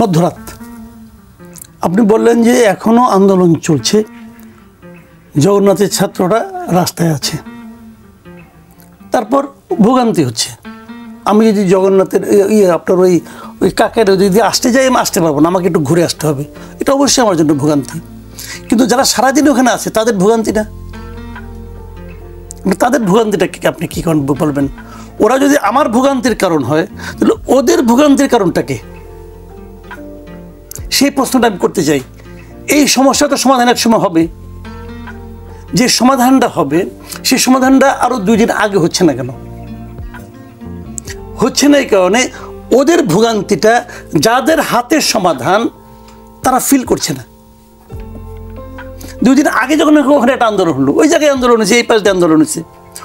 মধ্যরাত আপনি বললেন যে এখনো আন্দোলন চলছে, জগন্নাথের ছাত্ররা রাস্তায় আছে, তারপর ভোগান্তি হচ্ছে। আমি যদি জগন্নাথের আপনার ওই কাকের যদি আসতে যাই, আমি আসতে পারবো না, আমাকে একটু ঘুরে আসতে হবে, এটা অবশ্যই আমার জন্য ভোগান্তি। কিন্তু যারা সারাদিন ওখানে আছে তাদের ভোগান্তি না, তাদের ভোগান্তিটাকে আপনি কী বলবেন? ওরা যদি আমার ভোগান্তির কারণ হয়, তাহলে ওদের ভোগান্তির কারণটাকে, সেই প্রশ্নটা আমি করতে চাই। এই সমস্যাটা সমাধান এক সময় হবে, যে সমাধানটা হবে সেই সমাধানটা আরো 2 দিন আগে হচ্ছে না কেন? হচ্ছে না এই কারণে ওদের ভোগান্তিটা যাদের হাতের সমাধান তারা ফিল করছে না। 2 দিন আগে যখন ওখানে একটা আন্দোলন হলো, ওই জায়গায় আন্দোলন হয়েছে, এই পাশ দিয়ে আন্দোলন হয়েছে,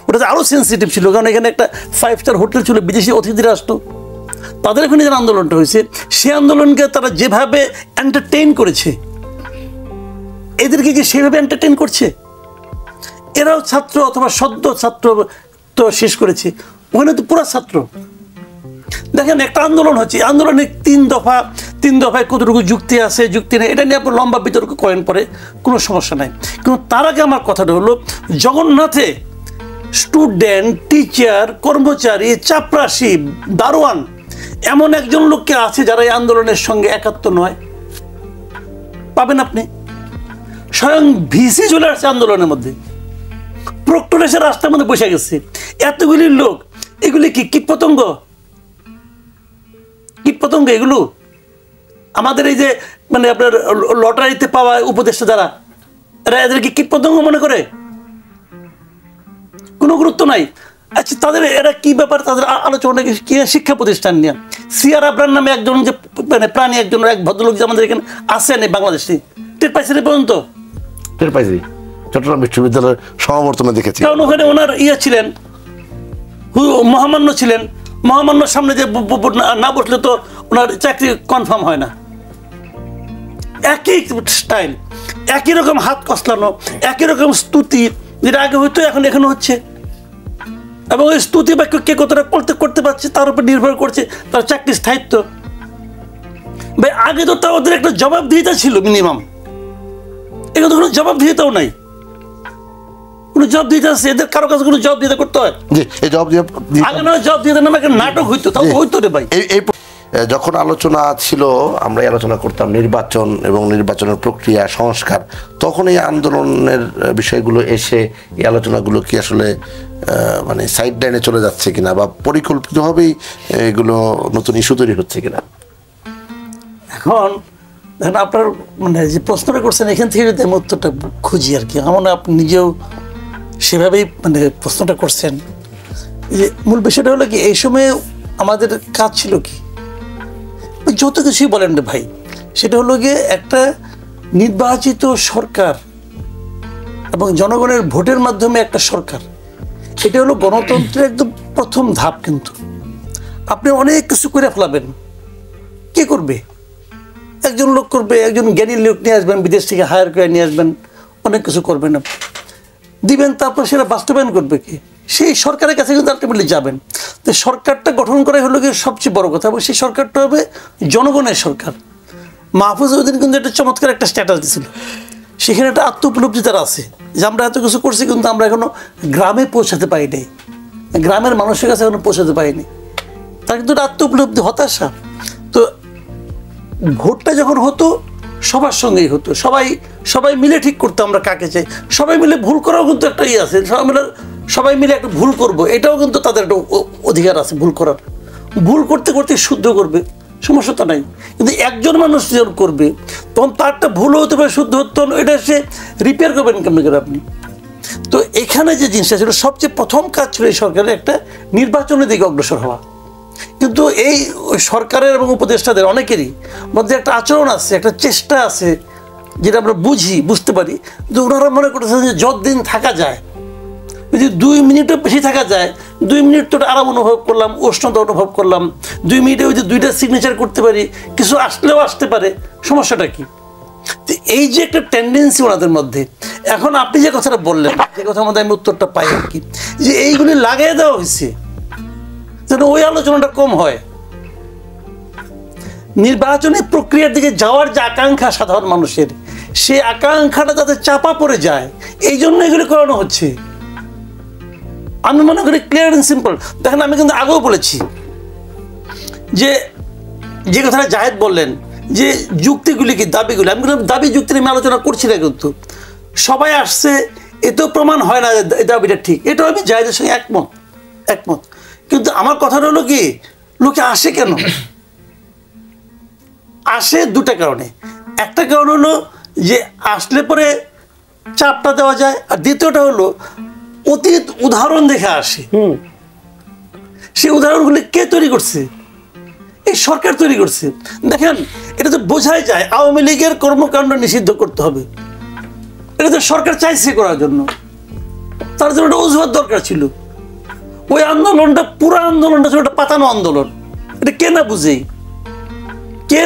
ওটা আরো সেন্সিটিভ ছিল, কারণ এখানে একটা 5 স্টার হোটেল ছিল, বিদেশি অতিথিরা আসতো। তাদের এখানে যে আন্দোলনটা হয়েছে, সে আন্দোলনকে তারা যেভাবে এন্টারটেইন করেছে, এদেরকে কি সেভাবে এন্টারটেইন করছে? এরাও ছাত্র অথবা সদ্য ছাত্র তো শেষ করেছে, ওখানে তো পুরা ছাত্র। দেখেন একটা আন্দোলন হচ্ছে, আন্দোলনে 3 দফায় কতটুকু যুক্তি আছে, যুক্তি নেই, এটা নিয়ে আপনার লম্বা বিতর্ক করেন, পরে কোনো সমস্যা নাই। কিন্তু তার আগে আমার কথাটা হলো, জগন্নাথে স্টুডেন্ট, টিচার, কর্মচারী, চাপরাশি, দারোয়ান এমন একজন লোককে আছে যারা এই আন্দোলনের সঙ্গে একাত্ম নয়? পাবেন আপনি? স্বয়ং ভিসি চলে আসছে আন্দোলনের মধ্যে, প্রক্টর এসে রাস্তার মধ্যে বসে গেছে। এতগুলি লোক, এগুলি কি কীটপতঙ্গ? কীটপতঙ্গ এগুলো? আমাদের এই যে মানে আপনার লটারিতে পাওয়া উপদেষ্টা যারা, এরা এদেরকে কীটপতঙ্গ মনে করে? কোনো গুরুত্ব নাই। আচ্ছা, তাদের এরা কি ব্যাপার? তাদের আলোচনা কি শিক্ষা প্রতিষ্ঠান নিয়ে? সিআর আবরার নামে একজন যে মানে প্রাণী, একজন এক ভদ্রলোক যে আমাদের এখানে আসেন এই বাংলাদেশে, টের পাইছেন পর্যন্ত? টের পাইছি, চট্টগ্রাম বিশ্ববিদ্যালয়ের সমাবর্তনে দেখেছি। কারণ ওখানে ওনার ছিলেন, মহামান্য ছিলেন, মহামান্যর সামনে যে না বসলে তো ওনার চাকরি কনফার্ম হয় না। একই স্টাইল, একই রকম হাত কসলানো, একই রকম স্তুতি, যেটা আগে হইতো এখনো হচ্ছে। এবং ওই স্তুতি বাক্য কে কতটা করতে পারছে তার উপর নির্ভর করছে তার চাকরির স্থায়িত্ব। ভাই আগে তো তার ওদের একটা জবাবদিহিতা ছিল মিনিমাম, এখানে তো কোনো জবাবদিহিতাও নাই। কোনো জবাবদিহিতা আছে এদের? কারো কাছে কোনো জবাবদিহিতা করতে হয়? আগে না জবাবদিহিতা নামে একটা নাটক হইতো, তাও হইতো রে ভাই। যখন আলোচনা ছিল, আমরা আলোচনা করতাম নির্বাচন এবং নির্বাচনের প্রক্রিয়া, সংস্কার, তখন এই আন্দোলনের বিষয়গুলো এসে এই আলোচনাগুলো কি আসলে মানে সাইড লাইনে চলে যাচ্ছে কিনা, বা পরিকল্পিতভাবেই এগুলো নতুন ইস্যু তৈরি হচ্ছে কিনা? এখন দেখেন, আপনার মানে যে প্রশ্নটা করছেন, এখান থেকে যদি আমি উত্তরটা খুঁজি আর কি, আমার আপনি নিজেও সেভাবেই মানে প্রশ্নটা করছেন। যে মূল বিষয়টা হলো কি, এই সময়ে আমাদের কাজ ছিল কি, যত কিছুই বলেন রে ভাই, সেটা হলো গিয়ে একটা নির্বাচিত সরকার এবং জনগণের ভোটের মাধ্যমে একটা সরকার, এটা হলো গণতন্ত্রের একদম প্রথম ধাপ। কিন্তু আপনি অনেক কিছু করে ফেলাবেন, কে করবে? একজন লোক করবে, একজন জ্ঞানী লোক নিয়ে আসবেন, বিদেশ থেকে হায়ার করে নিয়ে আসবেন, অনেক কিছু করবেন, দিবেন, তারপর সেটা বাস্তবায়ন করবে কি? সেই সরকারের কাছে কিন্তু আলটিমেটলি যাবেন। তো সরকারটা গঠন করাই হলো গিয়ে সবচেয়ে বড় কথা, এবং সেই সরকারটা হবে জনগণের সরকার। মাহফুজ উদ্দিন কিন্তু একটা চমৎকার একটা স্ট্যাটাস দিয়েছিল, সেখানে একটা আত্ম উপলব্ধি তার আছে যে আমরা এত কিছু করছি, কিন্তু আমরা এখনো গ্রামে পৌঁছাতে পারি নাই, গ্রামের মানুষের কাছে এখনো পৌঁছাতে পারিনি। তার কিন্তু একটা আত্ম উপলব্ধি, হতাশা। তো ভোটটা যখন হতো সবার সঙ্গেই হতো, সবাই মিলে ঠিক করতো আমরা কাকে চাই, সবাই মিলে ভুল করাও কিন্তু একটা আছে, সবাই মিলে একটা ভুল করব, এটাও কিন্তু তাদের একটা অধিকার আছে ভুল করার। ভুল করতে করতে শুদ্ধ করবে, সমস্যাটা নাই। কিন্তু একজন মানুষ যখন করবে, তখন তারটা ভুল হতে পারে, শুদ্ধ হতে, এটা সে রিপেয়ার করবেন কেমন করে আপনি? তো এখানে যে জিনিসটা ছিল, সবচেয়ে প্রথম কাজ ছিল এই সরকারের একটা নির্বাচনের দিকে অগ্রসর হওয়া। কিন্তু এই সরকারের এবং উপদেষ্টাদের অনেকেরই মধ্যে একটা আচরণ আছে, একটা চেষ্টা আছে, যেটা আমরা বুঝতে পারি, যে ওনারা মনে করতেছেন যে যতদিন থাকা যায়, যদি 2 মিনিটও বেশি থাকা যায়, 2 মিনিট তো আরাম অনুভব করলাম, উষ্ণতা অনুভব করলাম, 2 মিনিটে ওই যে 2টা সিগনেচার করতে পারি, কিছু আসলেও আসতে পারে, সমস্যাটা কি? তো এই যে একটা টেন্ডেন্সি ওনাদের মধ্যে, এখন আপনি যে কথাটা বললেন, যে কথার মধ্যে আমি উত্তরটা পাই আর কি, যে এইগুলি লাগিয়ে দেওয়া হয়েছে যেন ওই আলোচনাটা কম হয়। নির্বাচনী প্রক্রিয়ার দিকে যাওয়ার যে আকাঙ্ক্ষা সাধারণ মানুষের, সেই আকাঙ্ক্ষাটা যাতে চাপা পড়ে যায়, এই জন্য এগুলো করানো হচ্ছে। আমি মনে করি ক্লিয়ার অ্যান্ড সিম্পল। দেখেন, আমি কিন্তু আগেও বলেছি যে কথাটা জাহেদ বললেন যে যুক্তিগুলি কি দাবিগুলি, আমি কিন্তু দাবি যুক্তি নিয়ে আলোচনা করছি না, কিন্তু সবাই আসছে, এতেও প্রমাণ হয় না এই দাবিটা ঠিক। এটাও আমি জাহেদের সঙ্গে একমত। কিন্তু আমার কথাটা হলো কি, লোকে আসে কেন? আসে দুটা কারণে। একটা কারণ হলো যে আসলে পরে চাপটা দেওয়া যায়, আর দ্বিতীয়টা হলো অতীত উদাহরণ দেখে আসে। সেই উদাহরণগুলি কে তৈরি করছে? এই সরকার তৈরি করছে। দেখেন, এটা তো বোঝাই যায় আওয়ামী লীগের কর্মকাণ্ড নিষিদ্ধ করতে হবে, এটা তো সরকার চাইছে করার জন্য, তার জন্য একটা অজুহাত দরকার ছিল। ওই আন্দোলনটা, পুরো আন্দোলনটা ছিল একটা পাতানো আন্দোলন। এটা কে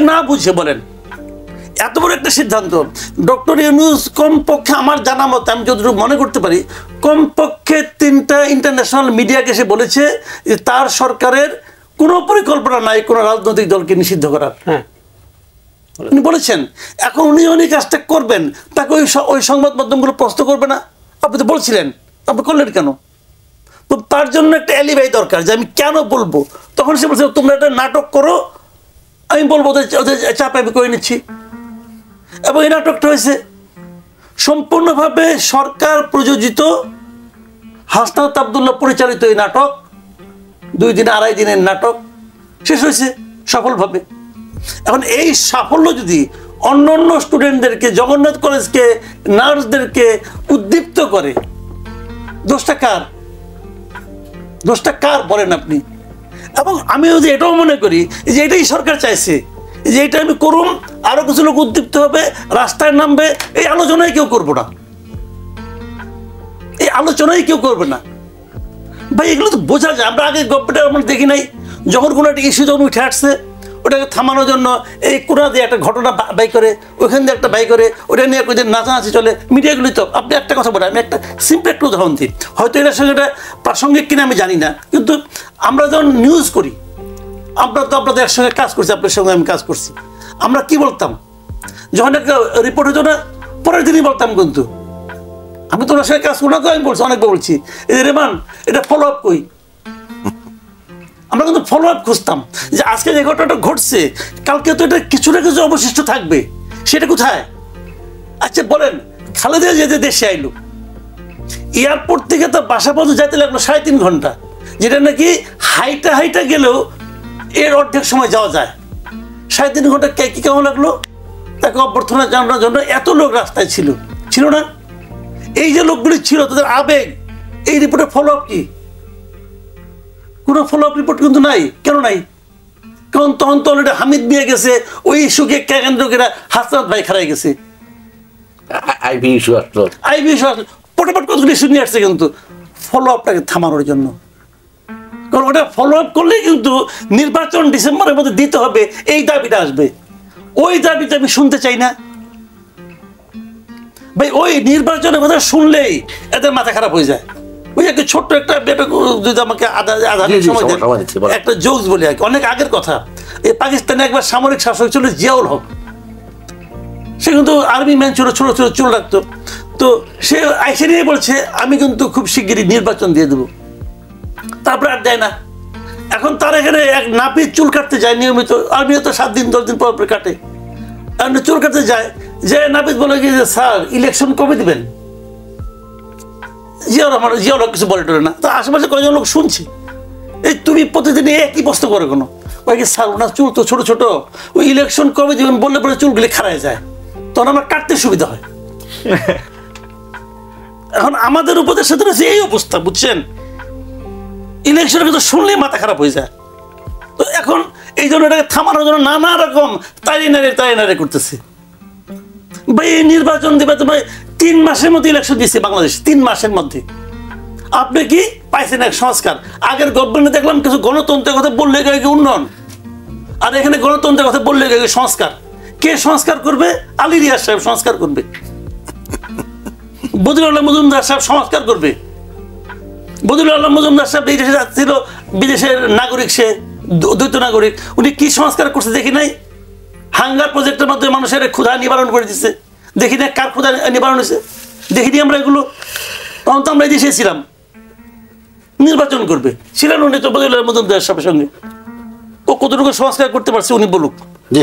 না বুঝে বলেন? এত বড় একটা সিদ্ধান্ত ডক্টর ইউনূস কমপক্ষে আমার জানা মতে, আমি যতটুকু মনে করতে পারি, কমপক্ষে 3টা ইন্টারন্যাশনাল মিডিয়াকে সে বলেছে যে তার সরকারের কোনো পরিকল্পনা নাই কোনো রাজনৈতিক দলকে নিষিদ্ধ করার। উনি বলেছেন। এখন উনি কাজটা করবেন, তাকে ওই সংবাদ মাধ্যমগুলো প্রশ্ন করবে না? আপনি তো বলছিলেন, আপনি করলেন কেন? তো তার জন্য একটা অ্যালিবাই দরকার যে আমি কেন বলবো। তখন সে বলছে তোমরা একটা নাটক করো, আমি বলবো ওদের চাপ আমি করে নিচ্ছি। এবং এই নাটকটা হয়েছে সম্পূর্ণভাবে সরকার প্রযোজিত, হাসনাত আবদুল্লাহ পরিচালিত এই নাটক। 2 দিন 2.5 দিনের নাটক শেষ হয়েছে সফলভাবে। এখন এই সাফল্য যদি অন্য স্টুডেন্টদেরকে, জগন্নাথ কলেজকে, নার্সদেরকে উদ্দীপ্ত করে, দোষটা কার বলেন আপনি? এবং আমি যদি এটাও মনে করি যে এটাই সরকার চাইছে যে এটা আমি করুন, আরো কিছু লোক উদ্দীপ্ত হবে, রাস্তায় নামবে, এই আলোচনায় কেউ করবো না, ভাই। এগুলো তো বোঝা যায়। আমরা আগে গল্পটা আমরা দেখি নাই, যখন কোনো একটা ইস্যু যখন উঠে আসছে, ওটাকে থামানোর জন্য এই কোনা দিয়ে একটা ঘটনা বাই করে, ওইখান দিয়ে একটা বাই করে, ওটা নিয়ে নাচানাচি চলে মিডিয়াগুলি। তো আপনি একটা কথা বলেন, আমি একটা সিম্পল একটা উদাহরণ দিই, হয়তো এটার সঙ্গে এটা প্রাসঙ্গিক কিনা আমি জানি না, কিন্তু আমরা যখন নিউজ করি, আমরা তো আপনাদের একসঙ্গে কাজ করছি, আপনার সঙ্গে আমি কাজ করছি, আমরা কি বলতাম যখন একটা রিপোর্ট হতো না, পরের দিনই বলতাম। কিন্তু আমি তোমার সঙ্গে কাজ করি না, তো আমি বলছি, অনেকবার বলছি, এই যে রেমান, এটা ফলো আপ কই। আমরা কিন্তু ফলো আপ খুঁজতাম যে আজকে যে ঘটনাটা ঘটছে, কালকে তো এটা কিছু না কিছু অবশিষ্ট থাকবে, সেটা কোথায়? আচ্ছা বলেন, খালেদা যেতে দেশে আইলো, এয়ারপোর্ট থেকে তো বাসা পর্যন্ত যাইতে লাগলো 3.5 ঘন্টা, যেটা নাকি হাইটা গেলেও এর অর্ধেক সময় যাওয়া যায়। 3.5 ঘন্টা কি কেমন লাগলো? তাকে অভ্যর্থনা জানানোর জন্য এত লোক রাস্তায় ছিল না? এই যে লোকগুলি ছিল, তাদের আবেগ, এই রিপোর্টের ফলো আপ কি? কোনো ফলো আপ রিপোর্ট কিন্তু নাই। কেন নাই? কারণ তখন তো অলরেডি হামিদ মিয়া গেছে, ওই ইস্যুকে কেন্দ্র করে হাসনাত ভাই খারাই গেছে, আইবি ইস্যু আসলো, পটাপট কতগুলো ইস্যু নিয়ে আসছে, কিন্তু ফলো আপটাকে থামানোর জন্য। কারণ ওটা ফলো আপ করলেই কিন্তু নির্বাচন ডিসেম্বরের মধ্যে দিতে হবে, এই দাবিটা আসবে। ওই দাবিটা আমি শুনতে চাই না ভাই। ওই নির্বাচনের কথা শুনলেই এদের মাথা খারাপ হয়ে যায়। ওই একটা ছোট্ট একটা যদি আমাকে আধা সময় দেন, একটা জোকস বলি আর কি, অনেক আগের কথা। এই পাকিস্তানে একবার সামরিক শাসক ছিল জিয়াউল হক, সে কিন্তু আর্মি ম্যান ছিল, ছোট চুল রাখতো। তো সে আইসে নিয়ে বলছে আমি কিন্তু খুব শিগগিরই নির্বাচন দিয়ে দেবো। তারপরে আর দেয় না। এখন তার এখানে এক নাপিত চুল কাটতে যায় নিয়মিত, আর্মিও তো 7 দিন 10 দিন পর কাটে, চুল কাটতে যায়, যে নাপিত বলে কি যে স্যার ইলেকশন কবে দিবেন? জিয়াউল হক কিছু বলে টলে না। তো আশেপাশে কয়েকজন লোক শুনছি, এই তুমি প্রতিদিন একই প্রশ্ন করে কোনো, ওই স্যার ওনার চুল তো ছোট, ওই ইলেকশন কবে দিবেন বললে পরে চুলগুলি খারায় যায়, তখন আমার কাটতে সুবিধা হয়। এখন আমাদের উপদেশ এই অবস্থা, বুঝছেন? ইলেকশনের কথা শুনলেই মাথা খারাপ হয়ে যায়। তো এখন এই জন্য এটাকে থামানোর জন্য নানা রকম তাই নারে করতেছে। ভাই এই নির্বাচন দেবে তো ভাই, 3 মাসের মধ্যে ইলেকশন দিচ্ছে বাংলাদেশ, 3 মাসের মধ্যে। আপনি কি পাইছেন এক সংস্কার? আগের গভর্নমেন্টে দেখলাম কিছু গণতন্ত্রের কথা বললে গিয়ে উন্নয়ন, আর এখানে গণতন্ত্রের কথা বললে গিয়ে সংস্কার। কে সংস্কার করবে? আলী রিয়াজ সাহেব সংস্কার করবে, বদিউল আলম মজুমদার সাহেব সংস্কার করবে। বদিউল আলম মজুমদার সাহেব এই দেশে ছিল, বিদেশের নাগরিক, সে দ্বৈত নাগরিক, উনি কি সংস্কার করছে দেখি নাই? হাঙ্গার প্রজেক্টের মাধ্যমে মানুষের ক্ষুধা নিবারণ করে দিচ্ছে। দেখি না কার ক্ষুধা নিবারণ হয়েছে, দেখিনি আমরা এগুলো। তখন তো আমরা এই দেশে ছিলাম, নির্বাচন করবে ছিলেন উনি তো বদলের মতন দেশের সঙ্গে। ও কতটুকু সংস্কার করতে পারছে উনি বলুক। জি